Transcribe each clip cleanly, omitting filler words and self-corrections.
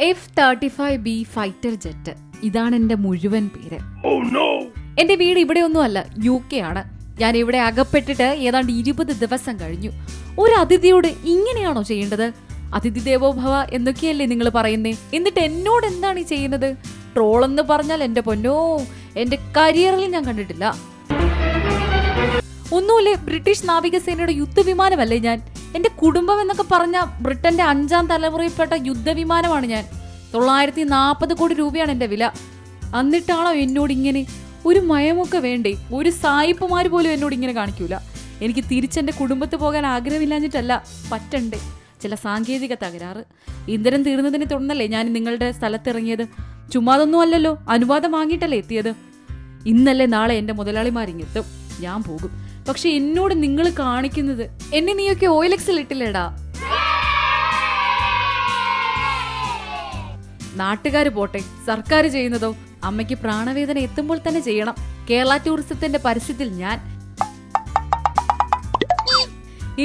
F-35B fighter jet. ഇതാണ് എന്റെ മുഴുവൻ പേര്. എന്റെ വീട് ഇവിടെയൊന്നും അല്ല, UK ആണ്. ഞാൻ ഇവിടെ അകപ്പെട്ടിട്ട് ഏതാണ്ട് 20 ദിവസം കഴിഞ്ഞു. ഒരു അതിഥിയോട് ഇങ്ങനെയാണോ ചെയ്യേണ്ടത്? അതിഥി ദേവോ ഭവ എന്നൊക്കെയല്ലേ നിങ്ങൾ പറയുന്നേ? എന്നിട്ട് എന്നോട് എന്താണ് ഈ ചെയ്യുന്നത്? ട്രോളെന്ന് പറഞ്ഞാൽ എന്റെ പൊന്നോ, എന്റെ കരിയറിൽ ഞാൻ കണ്ടിട്ടില്ല. ഒന്നുമില്ലേ, ബ്രിട്ടീഷ് നാവികസേനയുടെ യുദ്ധവിമാനമല്ലേ ഞാൻ. എന്റെ കുടുംബം എന്നൊക്കെ പറഞ്ഞ ബ്രിട്ടന്റെ 5ാം തലമുറയിൽപ്പെട്ട യുദ്ധവിമാനമാണ് ഞാൻ. 940 കോടി രൂപയാണ് എന്റെ വില. എന്നിട്ടാണോ എന്നോട് ഇങ്ങനെ? ഒരു മയമൊക്കെ വേണ്ടേ? ഒരു സായിപ്പുമാര് പോലും എന്നോട് ഇങ്ങനെ കാണിക്കൂല. എനിക്ക് തിരിച്ചെന്റെ കുടുംബത്ത് പോകാൻ ആഗ്രഹമില്ലാഞ്ഞിട്ടല്ല, പറ്റണ്ടേ. ചില സാങ്കേതിക തകരാറ്. ഇന്ധനം തീർന്നതിനെ തുടർന്നല്ലേ ഞാൻ നിങ്ങളുടെ സ്ഥലത്തിറങ്ങിയത്. ചുമ്മാതൊന്നും അല്ലല്ലോ, അനുവാദം വാങ്ങിയിട്ടല്ലേ എത്തിയത്. ഇന്നല്ലേ നാളെ എന്റെ മുതലാളിമാരിങ്ങെത്തും, ഞാൻ പോകും. പക്ഷെ എന്നോട് നിങ്ങൾ കാണിക്കുന്നത്, എന്നെ നീയൊക്കെ OLX ഇട്ടില്ലേടാ. നാട്ടുകാര് പോട്ടെ, സർക്കാർ ചെയ്യുന്നതോ? അമ്മയ്ക്ക് പ്രാണവേദന എത്തുമ്പോൾ തന്നെ ചെയ്യണം. കേരള ടൂറിസത്തിന്റെ പരസ്യത്തിൽ ഞാൻ.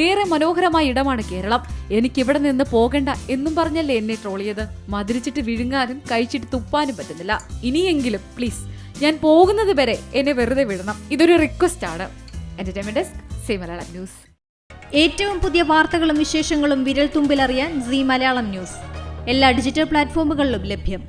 ഏറെ മനോഹരമായ ഇടമാണ് കേരളം, എനിക്കിവിടെ നിന്ന് പോകണ്ട എന്നും പറഞ്ഞല്ലേ എന്നെ ട്രോളിയത്. മധുരിച്ചിട്ട് വിഴുങ്ങാനും കഴിച്ചിട്ട് തുപ്പാനും പറ്റുന്നില്ല. ഇനിയെങ്കിലും പ്ലീസ്, ഞാൻ പോകുന്നത് വരെ എന്നെ വെറുതെ വിടണം. ഇതൊരു റിക്വസ്റ്റ് ആണ്. Entertainment desk, Zee Malayalam news. ഏറ്റവും പുതിയ വാർത്തകളും വിശേഷങ്ങളും വിരൽ തുമ്പിലറിയാൻ സീ മലയാളം ന്യൂസ് എല്ലാ ഡിജിറ്റൽ പ്ലാറ്റ്ഫോമുകളിലും ലഭ്യം.